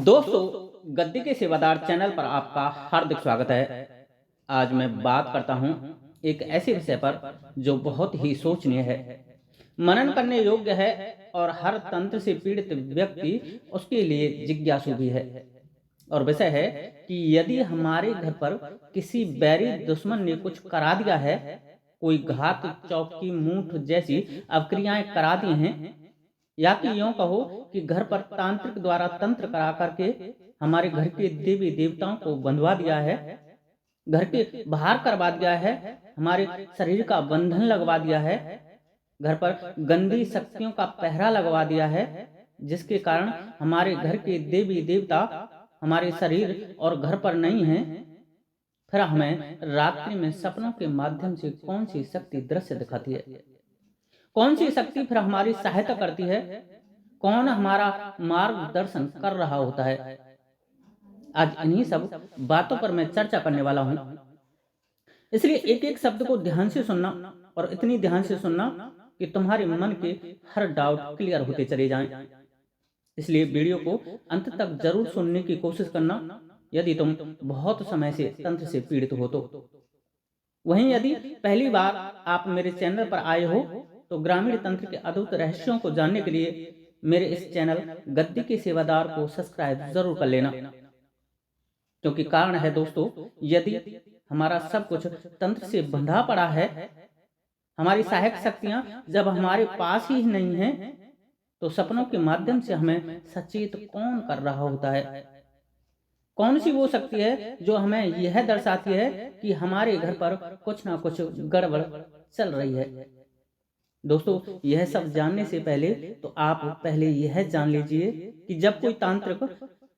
दोस्तों, गद्दी के सेवादार चैनल पर आपका हार्दिक स्वागत है। आज मैं बात करता हूं एक ऐसे विषय पर जो बहुत ही सोचनीय है, मनन करने योग्य है और हर तंत्र से पीड़ित व्यक्ति उसके लिए जिज्ञासु भी है। और विषय है कि यदि हमारे घर पर किसी बैरी दुश्मन ने कुछ करा दिया है, कोई घात, चौकी, मूठ जैसी अवक्रियाएं करा दी हैं, या कि यूं कहो कि घर पर तांत्रिक द्वारा तंत्र करा करके हमारे घर के देवी देवताओं को बंधवा दिया है, घर के बाहर करवा दिया है, हमारे शरीर का बंधन लगवा दिया है, घर पर गंदी शक्तियों का पहरा लगवा दिया है, जिसके कारण हमारे घर के देवी देवता हमारे शरीर और घर पर नहीं हैं। फिर हमें रात्रि में सपनों के माध्यम से कौन सी शक्ति दृश्य दिखाती है, कौन सी शक्ति फिर हमारी सहायता करती है, कौन हमारा मार्गदर्शन कर रहा होता है। आज इन्हीं सब बातों पर मैं चर्चा करने वाला हूं, इसलिए एक एक शब्द को ध्यान से सुनना और इतनी ध्यान से सुनना कि तुम्हारे मन के हर डाउट क्लियर होते चले जाएं। इसलिए वीडियो को अंत तक जरूर सुनने की कोशिश करना यदि तुम बहुत समय से तंत्र से पीड़ित हो तो। वहीं यदि पहली बार आप मेरे चैनल पर आए हो तो ग्रामीण तंत्र के अद्भुत रहस्यों को जानने के लिए मेरे इस चैनल गद्दी के सेवादार को सब्सक्राइब जरूर कर लेना। क्योंकि कारण है दोस्तों, यदि हमारा सब कुछ तंत्र से बंधा पड़ा है, हमारी सहायक शक्तियां जब हमारे पास ही नहीं है, तो सपनों के माध्यम से हमें सचेत कौन कर रहा होता है। कौन सी वो शक्ति है जो हमें यह दर्शाती है कि हमारे घर पर कुछ ना कुछ गड़बड़ चल रही है। दोस्तों, यह सब जानने से पहले तो आप पहले यह जान लीजिए कि जब कोई तांत्रिक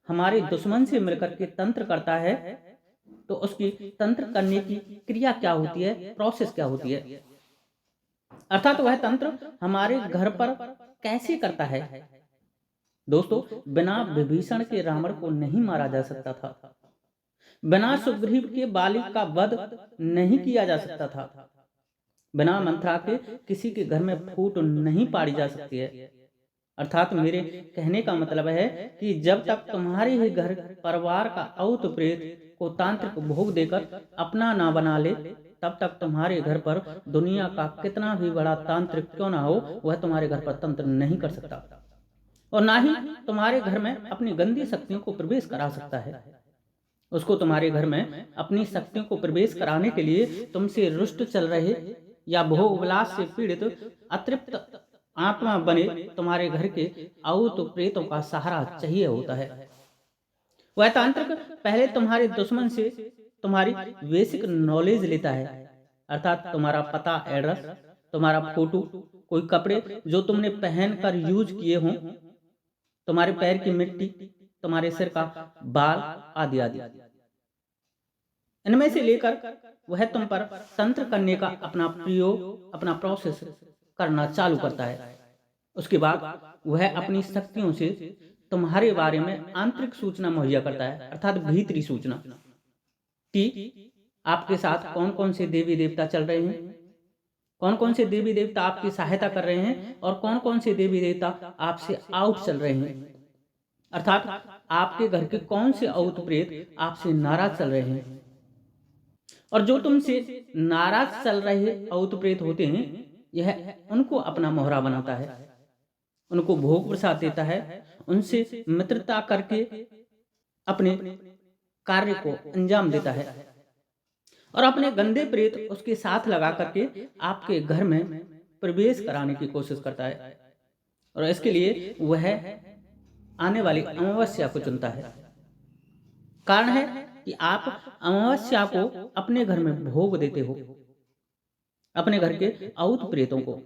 हमारे दुश्मन से मिलकर के तंत्र करता है तो उसकी तंत्र करने की क्रिया क्या होती है, प्रोसेस क्या होती है, अर्थात वह तंत्र हमारे घर पर कैसे करता है। दोस्तों, बिना विभीषण के रावण को नहीं मारा जा सकता था, बिना सुग्रीव के बाली का वध नहीं किया जा सकता था, बिना मंत्रा के किसी के घर में फूट नहीं पाड़ी जा सकती है। अर्थात मेरे कहने का मतलब है कि जब तक तुम्हारे ही घर परिवार का औत प्रेत को तांत्रिक भोग देकर अपना ना बना ले, तब तक तुम्हारे घर पर दुनिया का कितना भी बड़ा तांत्रिक क्यों ना हो, वह तुम्हारे घर पर तंत्र नहीं कर सकता और ना ही तुम्हारे घर में अपनी गंदी शक्तियों को प्रवेश करा सकता है। उसको तुम्हारे घर में अपनी शक्तियों को प्रवेश कराने के लिए तुमसे रुष्ट चल रहे या भोग विलास से पीड़ित अतृप्त आत्मा बने तुम्हारे घर के औत प्रेतों का सहारा चाहिए होता है। वह तांत्रिक पहले तुम्हारे दुश्मन से तुम्हारी बेसिक नॉलेज लेता है, अर्थात तुम्हारा पता, एड्रेस, तुम्हारा फोटो, कोई कपड़े जो तुमने पहनकर यूज किए हों, तुम्हारे पैर की मिट्टी, तुम्हारे सिर का बाल आदि आदि, इनमें से लेकर वह तुम पर तंत्र करने का अपना प्रयोग, अपना प्रोसेस करना चालू करता है। उसके बाद वह अपनी शक्तियों से तुम्हारे बारे में आंतरिक सूचना मुहैया करता है, अर्थात भीतरी सूचना कि आपके साथ कौन कौन से देवी देवता चल रहे हैं, कौन कौन से देवी देवता आपकी सहायता कर रहे हैं और कौन कौन से देवी देवता आपसे आउट चल रहे हैं, अर्थात आपके घर के कौन से औत प्रेत आपसे नाराज चल रहे हैं। और जो तुमसे नाराज चल रहे औत प्रेत होते हैं, यह उनको अपना मोहरा बनाता है, उनको भोग प्रसाद देता है, उनसे मित्रता करके अपने कार्य को अंजाम देता है और अपने गंदे प्रेत उसके साथ लगा करके आपके घर में प्रवेश कराने की कोशिश करता है। और इसके लिए वह आने वाली अमावस्या को चुनता है। कारण है कि आप अमावस्या को अपने घर में भोग देते हो, अपने घर के औत प्रेतों को।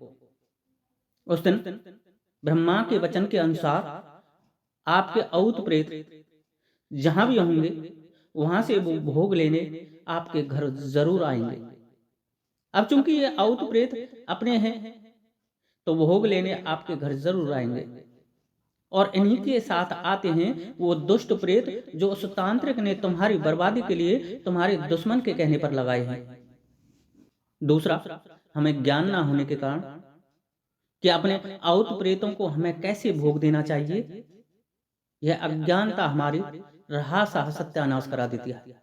उस दिन ब्रह्मा के वचन के अनुसार आपके औत प्रेत जहां भी होंगे वहां से वो भोग लेने आपके घर जरूर आएंगे। अब चूंकि ये औत प्रेत अपने हैं तो भोग लेने आपके घर जरूर आएंगे और इन्हीं के साथ आते हैं वो दुष्ट प्रेत जो उस तांत्रिक ने तुम्हारी बर्बादी के लिए तुम्हारे दुश्मन के कहने पर लगाए हैं। दूसरा, हमें ज्ञान ना होने के कारण कि अपने औत प्रेतों को हमें कैसे भोग देना चाहिए, यह अज्ञानता हमारी रहा सत्यानाश करा देती है।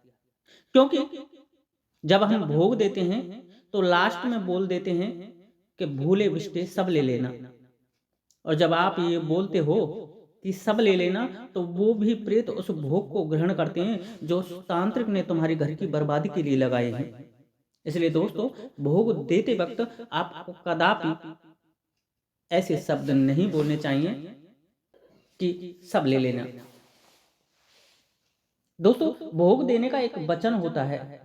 क्योंकि जब हम भोग देते हैं तो लास्ट में बोल देते हैं कि भूले बिस्टे सब ले लेना, और जब आप ये बोलते हो कि सब ले लेना, तो वो भी प्रेत उस भोग को ग्रहण करते हैं जो उस तांत्रिक ने तुम्हारी घर की बर्बादी के लिए लगाए हैं। इसलिए दोस्तों, भोग देते वक्त आपको कदापि ऐसे शब्द नहीं बोलने चाहिए कि सब ले लेना। दोस्तों, भोग देने का एक वचन होता है,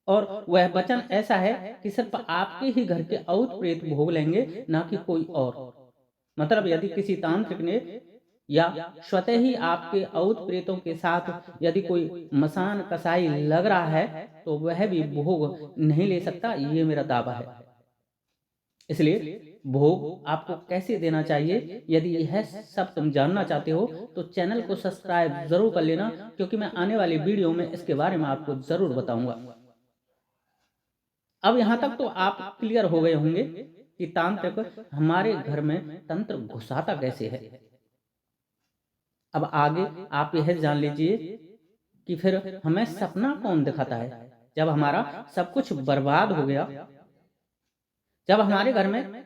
और वह वचन ऐसा है कि सिर्फ आपके ही घर के औत प्रेत भोग लेंगे, ना कि कोई और। मतलब यदि किसी तांत्रिक ने या स्वतः ही आपके औत प्रेतों के साथ यदि कोई मसान कसाई लग रहा है, तो वह भी भोग नहीं ले सकता, ये मेरा दावा है। इसलिए भोग आपको कैसे देना चाहिए, यदि यह सब तुम जानना चाहते हो तो चैनल को सब्सक्राइब जरूर कर लेना, क्योंकि मैं आने वाली वीडियो में इसके बारे में आपको जरूर बताऊंगा। अब यहां तक तो आप क्लियर हो गए होंगे कि तांत्रिक हमारे घर में तंत्र घुसाता कैसे है। अब आगे आप यह जान लीजिए कि फिर हमें सपना कौन दिखाता है जब हमारा सब कुछ बर्बाद हो गया, जब हमारे घर में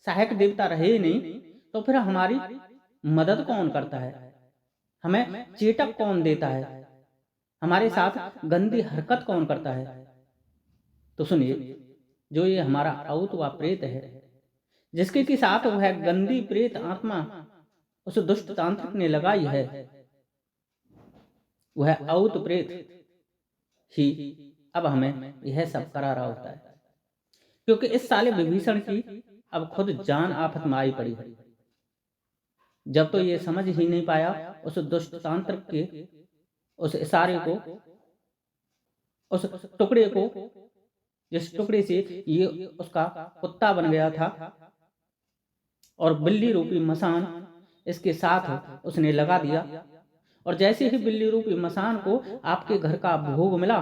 सहायक देवता रहे ही नहीं, तो फिर हमारी मदद कौन करता है, हमें चेटक कौन देता है, हमारे साथ गंदी हरकत कौन करता है। तो सुनिए, जो ये हमारा औत व प्रेत है, जिसके के साथ वह गंदी प्रेत आत्मा उस दुष्ट तांत्रिक ने लगाई है, वह औत प्रेत ही अब हमें यह सब करा रहा होता है। क्योंकि इस साले विभीषण की अब खुद जान आफत में आई पड़ी है। जब तो ये समझ ही नहीं पाया उस दुष्ट तांत्रिक के उस इशारे को, उस टुकड़े को, जिस टुकड़े से ये उसका कुत्ता बन गया था, और बिल्ली रूपी मसान इसके साथ उसने लगा दिया। और जैसे ही बिल्ली रूपी मसान को आपके घर का भोग मिला,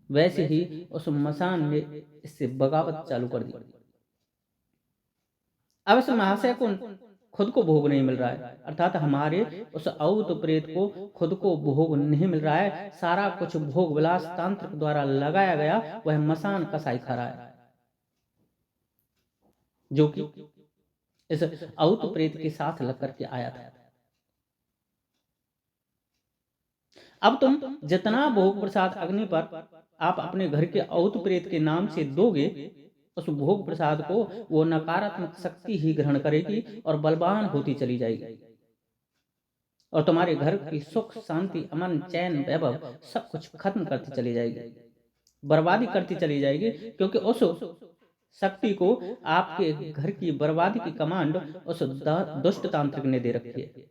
वैसे ही उस मसान ने इससे बगावत चालू कर दी। अब इस महाशय को खुद को भोग नहीं मिल रहा है, अर्थात हमारे उस औत प्रेत को खुद को भोग नहीं मिल रहा है। सारा कुछ भोग विलास तांत्रिक द्वारा लगाया गया वह मसान कसाई खा रहा है, जो कि इस औत प्रेत के साथ लग करके आया था। अब तुम जितना भोग प्रसाद अग्नि पर आप अपने घर के औत प्रेत के नाम से दोगे, उस भोग प्रसाद को वो नकारात्मक शक्ति ही ग्रहण करेगी और बलवान होती चली जाएगी, और तुम्हारे घर की सुख शांति अमन चैन वैभव सब कुछ खत्म करती चली जाएगी, बर्बादी करती चली जाएगी। क्योंकि उस शक्ति को आपके घर की बर्बादी की कमांड उस दुष्ट तांत्रिक ने दे रखी है।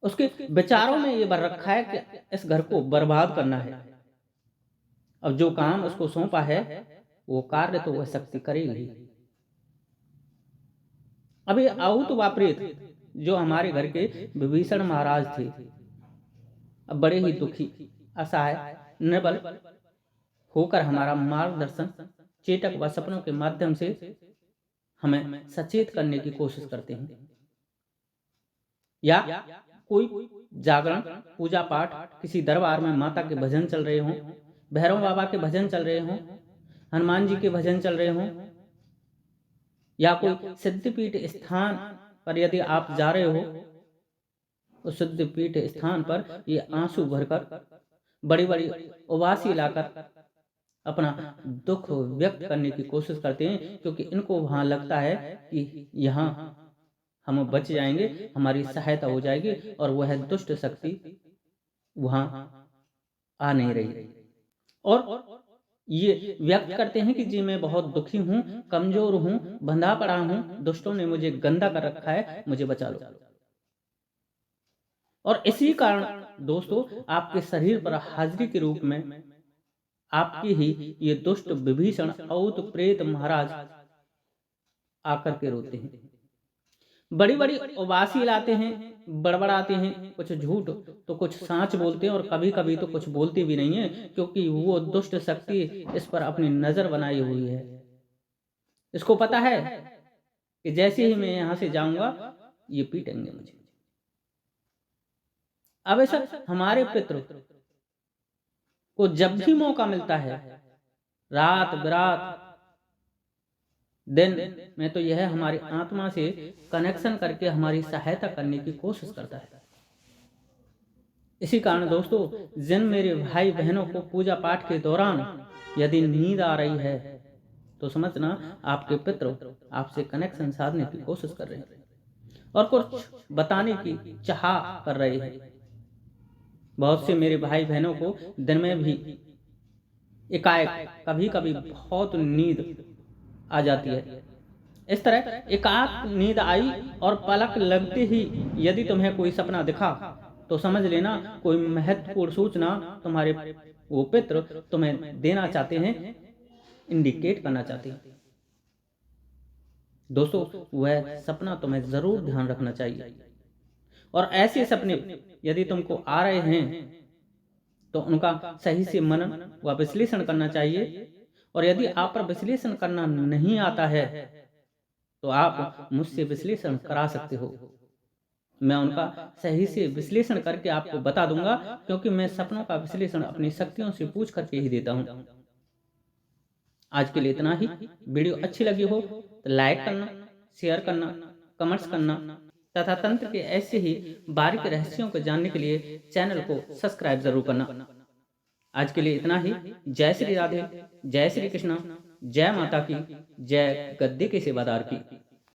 उसके विचारों में ये भर रखा है कि इस घर को बर्बाद करना है। अब जो काम उसको सौंपा है वो कार्य तो वह शक्ति करेगी। अभी औत व प्रेत जो हमारे घर के विभीषण महाराज थे, अब बड़े ही दुखी, असहाय, निर्बल होकर हमारा मार्गदर्शन चेतक व सपनों के माध्यम से हमें सचेत करने की कोशिश करते हैं। या कोई जागरण, पूजा पाठ, किसी दरबार में माता के भजन चल रहे हों, भैरव बाबा के भजन चल रहे हों, हनुमान जी के भजन चल रहे हों, या कोई सिद्धपीठ स्थान पर यदि आप जा रहे हो, उस सिद्धपीठ स्थान पर ये आंसू भरकर बड़ी बड़ी उबासी लाकर अपना दुख व्यक्त करने की कोशिश करते हैं, क्योंकि इनको वहां लगता है कि यहाँ हम बच जाएंगे, हमारी सहायता हो जाएगी, और वह दुष्ट शक्ति वहां आ नहीं रही। और ये व्यक्त करते हैं कि जी मैं बहुत दुखी हूं, कमजोर हूं, बंधा पड़ा हूं, दुष्टों ने मुझे गंदा कर रखा है, मुझे बचा लो। और इसी कारण दोस्तों, आपके शरीर पर हाजिरी के रूप में आपके ही ये दुष्ट विभीषण औत प्रेत महाराज आकर के रोते हैं, बड़ी बड़ी उबासी लाते हैं, बड़बड़ाते हैं, कुछ झूठ तो कुछ सांच बोलते हैं, और कभी कभी तो कुछ बोलते भी नहीं है, क्योंकि वो दुष्ट शक्ति इस पर अपनी नजर बनाई हुई है। इसको पता है कि जैसे ही मैं यहाँ से जाऊंगा, ये पीटेंगे मुझे। अब ऐसा हमारे पितरों को जब भी मौका मिलता है, रात बिरात दिन में, तो यह हमारी आत्मा से कनेक्शन करके हमारी सहायता करने की कोशिश करता है। इसी कारण दोस्तों, जिन मेरे भाई बहनों को पूजा पाठ के दौरान यदि नींद आ रही है, तो समझना आपके पितरों आपसे कनेक्शन साधने की कोशिश कर रहे हैं और कुछ बताने की चाह कर रहे हैं। बहुत से मेरे भाई बहनों को दिन में भी एकाएक कभी कभी बहुत नींद आ जाती है। इस तरह एकाएक नींद आई और पलक लगते ही यदि तुम्हें कोई सपना दिखा, तो समझ लेना कोई महत्वपूर्ण सूचना तुम्हारे वो पितृ तुम्हें देना चाहते हैं, इंडिकेट करना चाहते हैं। दोस्तों, वह सपना तुम्हें जरूर ध्यान रखना चाहिए और ऐसे सपने यदि तुमको आ रहे हैं तो उनका सही से मनन व विश्लेषण करना चाहिए। और यदि आप पर विश्लेषण करना नहीं आता है तो आप मुझसे विश्लेषण करा सकते हो। मैं उनका सही से विश्लेषण करके आपको बता दूंगा, क्योंकि मैं सपनों का विश्लेषण अपनी शक्तियों से पूछ करके ही देता हूं। आज के लिए इतना ही। वीडियो अच्छी लगी हो तो लाइक करना, शेयर करना, कमेंट्स करना तथा तंत्र के ऐसे ही बारीक रहस्यों को जानने के लिए चैनल को सब्सक्राइब जरूर करना। आज के लिए इतना ही। जय श्री राधे, जय श्री कृष्ण, जय माता की, जय गद्दी के सेवादार की।